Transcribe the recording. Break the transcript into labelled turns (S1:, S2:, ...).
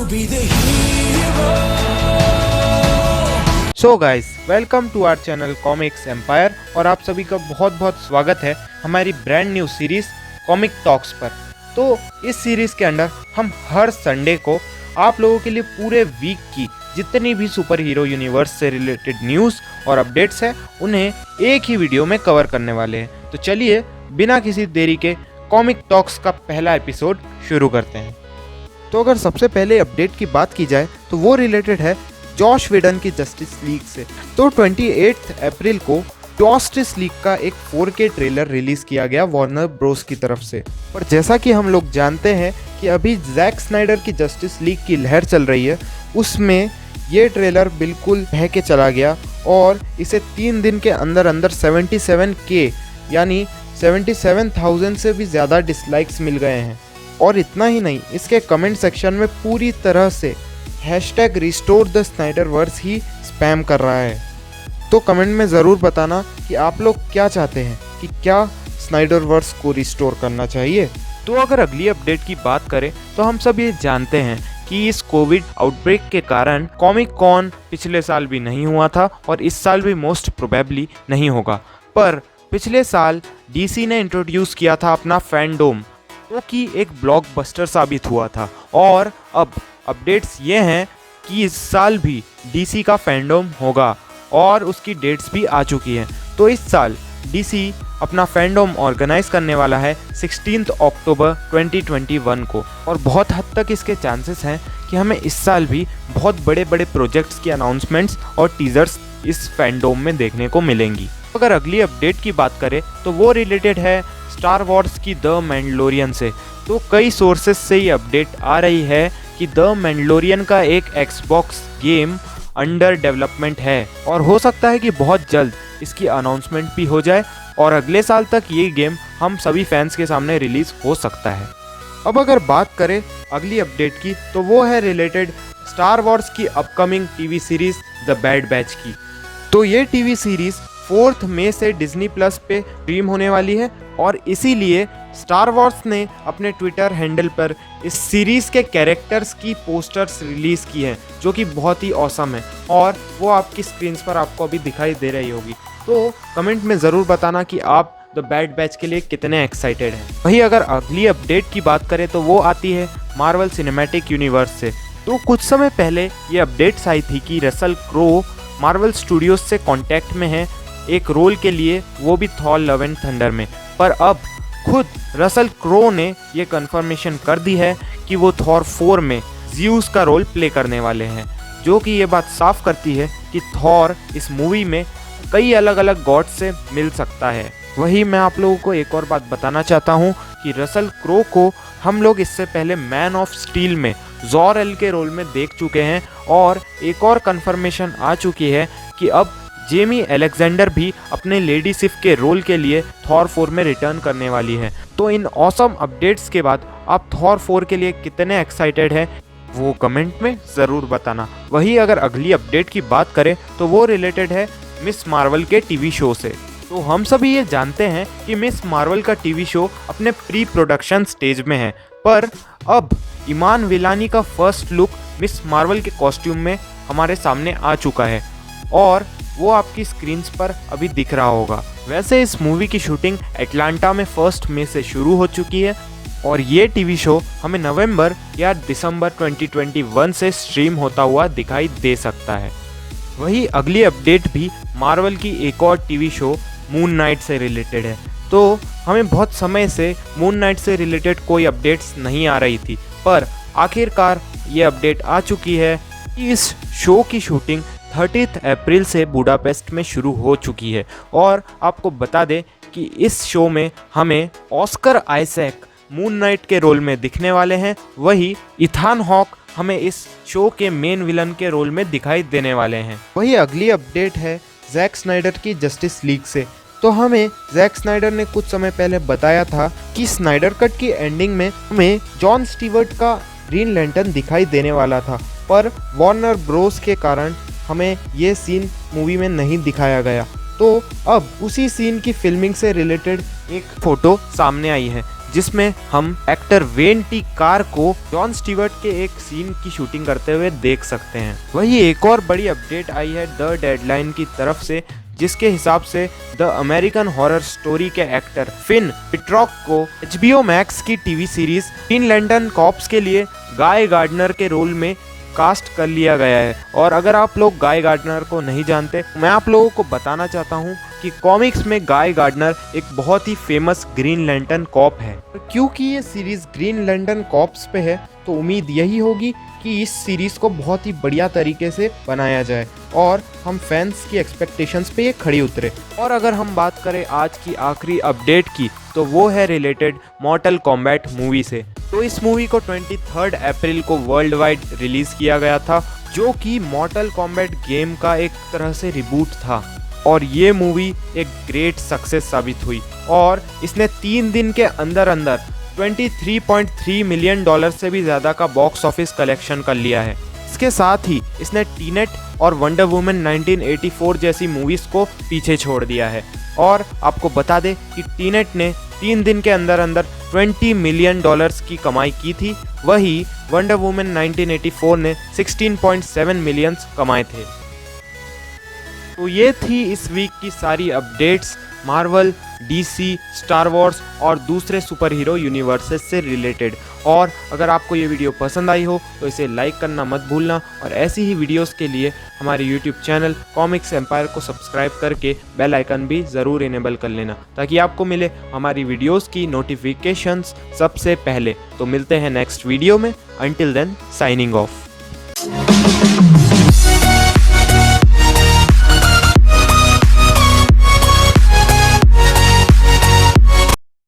S1: be the hero.
S2: So guys, welcome to our channel Comics Empire और आप सभी का बहुत बहुत स्वागत है हमारी brand new series Comic Talks पर। तो इस सीरीज के अंदर हम हर संडे को आप लोगों के लिए पूरे वीक की जितनी भी सुपर हीरो यूनिवर्स से रिलेटेड न्यूज़ और अपडेट्स हैं उन्हें एक ही वीडियो में कवर करने वाले हैं। तो चलिए बिना किसी देरी के कॉमिक टॉक्स का पहला एपिसोड शुरू करते हैं। तो अगर सबसे पहले अपडेट की बात की जाए तो वो रिलेटेड है जॉश वेडन की जस्टिस लीग से। तो 28 अप्रैल को जस्टिस लीग का एक 4K ट्रेलर रिलीज किया गया वार्नर ब्रोस की तरफ से। पर जैसा कि हम लोग जानते हैं कि अभी जैक स्नाइडर की जस्टिस लीग की लहर चल रही है, उसमें ये ट्रेलर बिल्कुल बह के चला गया और इसे 3 दिन के अंदर अंदर 77K यानी 77,000 से भी ज़्यादा डिसलाइक्स मिल गए हैं। और इतना ही नहीं, इसके कमेंट सेक्शन में पूरी तरह से #RestoreTheSnyderverse ही स्पैम कर रहा है। तो कमेंट में ज़रूर बताना कि आप लोग क्या चाहते हैं कि क्या स्नाइडरवर्स को रिस्टोर करना चाहिए। तो अगर अगली अपडेट की बात करें तो हम सब ये जानते हैं कि इस कोविड आउटब्रेक के कारण कॉमिक कॉन पिछले साल भी नहीं हुआ था और इस साल भी मोस्ट प्रोबेबली नहीं होगा। पर पिछले साल DC ने इंट्रोड्यूस किया था अपना फैंडोम, जो कि एक ब्लॉकबस्टर साबित हुआ था। और अब अपडेट्स ये हैं कि इस साल भी DC का फैंडोम होगा और उसकी डेट्स भी आ चुकी हैं। तो इस साल DC अपना फैंडोम ऑर्गेनाइज करने वाला है 16 अक्टूबर 2021 को और बहुत हद तक इसके चांसेस हैं कि हमें इस साल भी बहुत बड़े बड़े प्रोजेक्ट्स की अनाउंसमेंट्स और टीजर्स इस फैंडोम में देखने को मिलेंगी। अगर अगली अपडेट की बात करें तो वो रिलेटेड है स्टार वॉर्स की द मैंडलोरियन से। तो कई सोर्सेस से ये अपडेट आ रही है कि द मैंडलोरियन का एक Xbox गेम अंडर डेवलपमेंट है और हो सकता है कि बहुत जल्द इसकी अनाउंसमेंट भी हो जाए और अगले साल तक ये गेम हम सभी फैंस के सामने रिलीज हो सकता है। अब अगर बात करें अगली अपडेट की तो वो है रिलेटेड स्टार वॉर्स की upcoming TV series the bad batch की। तो ये टीवी सीरीज 4 मई से डिज्नी प्लस पे स्ट्रीम होने वाली है और इसीलिए स्टार वॉर्स ने अपने ट्विटर हैंडल पर इस सीरीज़ के कैरेक्टर्स की पोस्टर्स रिलीज़ की हैं, जो कि बहुत ही ऑसम है और वो आपकी स्क्रीन पर आपको अभी दिखाई दे रही होगी। तो कमेंट में ज़रूर बताना कि आप द बैड बैच के लिए कितने एक्साइटेड हैं। वहीं अगर अगली अपडेट की बात करें तो वो आती है मार्वल सिनेमैटिक यूनिवर्स से। तो कुछ समय पहले ये अपडेट्स आई थी कि रसल क्रो मार्वल स्टूडियोज से कॉन्टैक्ट में है एक रोल के लिए, वो भी थॉर लव एंड थंडर में। पर अब खुद रसल क्रो ने ये कंफर्मेशन कर दी है कि वो थॉर 4 में ज़्यूस का रोल प्ले करने वाले हैं, जो कि ये बात साफ करती है कि थॉर इस मूवी में कई अलग अलग गॉड से मिल सकता है। वही मैं आप लोगों को एक और बात बताना चाहता हूँ कि रसल क्रो को हम लोग इससे पहले मैन ऑफ स्टील में ज़ोर-एल के रोल में देख चुके हैं और एक और कंफर्मेशन आ चुकी है कि अब जेमी अलेक्जेंडर भी अपने लेडी सिफ के रोल के लिए थॉर 4 में रिटर्न करने वाली है। तो इन ऑसम अपडेट्स के बाद आप थॉर 4 के लिए कितने एक्साइटेड हैं वो कमेंट में ज़रूर बताना। वही अगर अगली अपडेट की बात करें तो वो रिलेटेड है मिस मार्वल के टीवी शो से। तो हम सभी ये जानते हैं कि मिस मार्वल का टीवी शो अपने प्री प्रोडक्शन स्टेज में है, पर अब ईमान विलानी का फर्स्ट लुक मिस मार्वल के कॉस्ट्यूम में हमारे सामने आ चुका है और वो आपकी स्क्रीन्स पर अभी दिख रहा होगा। वैसे इस मूवी की शूटिंग अटलांटा में 1 मई से शुरू हो चुकी है और ये टीवी शो हमें नवंबर या दिसंबर 2021 से स्ट्रीम होता हुआ दिखाई दे सकता है। वही अगली अपडेट भी मार्वल की एक और टीवी शो मून नाइट से रिलेटेड है। तो हमें बहुत समय से मून नाइट से रिलेटेड कोई अपडेट्स नहीं आ रही थी, पर आखिरकार ये अपडेट आ चुकी है कि इस शो की शूटिंग 30 अप्रैल से बुडापेस्ट में शुरू हो चुकी है। और आपको बता दें कि इस शो में हमें ऑस्कर आइजैक मून नाइट के रोल में दिखने वाले हैं, वही इथान हॉक हमें इस शो के मेन विलन के रोल में दिखाई देने वाले हैं। वही अगली अपडेट है जैक स्नाइडर की जस्टिस लीग से। तो हमें जैक स्नाइडर ने कुछ समय पहले बताया था कि स्नाइडर कट की एंडिंग में हमें जॉन स्टीवर्ट का ग्रीन लैंटर्न दिखाई देने वाला था, पर वार्नर ब्रोस के कारण हमें ये सीन मूवी में नहीं दिखाया गया। तो अब उसी सीन की फिल्मिंग से रिलेटेड एक फोटो सामने आई है, जिसमें हम एक्टर वेन टी कार को जॉन स्टीवर्ट के एक सीन की शूटिंग करते हुए देख सकते हैं। वही एक और बड़ी अपडेट आई है द डेडलाइन की तरफ से, जिसके हिसाब से द अमेरिकन हॉरर स्टोरी के एक्टर फिन पिट्रॉक को HBO मैक्स की TV series Green Lantern Corps के लिए गाय गार्डनर के रोल में कास्ट कर लिया गया है। और अगर आप लोग गाय गार्डनर को नहीं जानते, मैं आप लोगों को बताना चाहता हूँ कि कॉमिक्स में गाय गार्डनर एक बहुत ही फेमस ग्रीन लैंटर्न कॉप है। क्योंकि ये सीरीज ग्रीन लैंटर्न कॉप्स पे है, तो उम्मीद यही होगी कि इस सीरीज को बहुत ही बढ़िया तरीके से बनाया जाए और हम फैंस की एक्सपेक्टेशंस पे ये खड़ी उतरे। और अगर हम बात करें आज की आखिरी अपडेट की, तो वो है रिलेटेड मॉर्टल कॉम्बैट मूवी से। तो इस मूवी को 23 अप्रैल को वर्ल्ड वाइड रिलीज किया गया था, जो कि मॉर्टल कॉम्बैट गेम का एक तरह से रिबूट था। और ये मूवी एक ग्रेट सक्सेस साबित हुई और इसने 3 दिन के अंदर अंदर $23.3 मिलियन से भी ज़्यादा का बॉक्स ऑफिस कलेक्शन कर लिया है। इसके साथ ही इसने टीनेट और वंडर वुमन 1984 जैसी मूवीज़ को पीछे छोड़ दिया है। और आपको बता दें कि टीनेट ने 3 दिन के अंदर अंदर $20 मिलियन की कमाई की थी, वही वंडर वुमन 1984 ने 16.7 मिलियन कमाए थे। तो ये थी इस वीक की सारी updates Marvel, DC, star Wars और दूसरे सुपर हीरो यूनिवर्सेस से रिलेटेड। और अगर आपको ये वीडियो पसंद आई हो तो इसे लाइक करना मत भूलना और ऐसी ही वीडियोस के लिए हमारे YouTube चैनल कॉमिक्स एम्पायर को सब्सक्राइब करके बेल आइकन भी ज़रूर इनेबल कर लेना, ताकि आपको मिले हमारी वीडियोस की नोटिफिकेशंस सबसे पहले। तो मिलते हैं नेक्स्ट वीडियो में। Until then, signing of.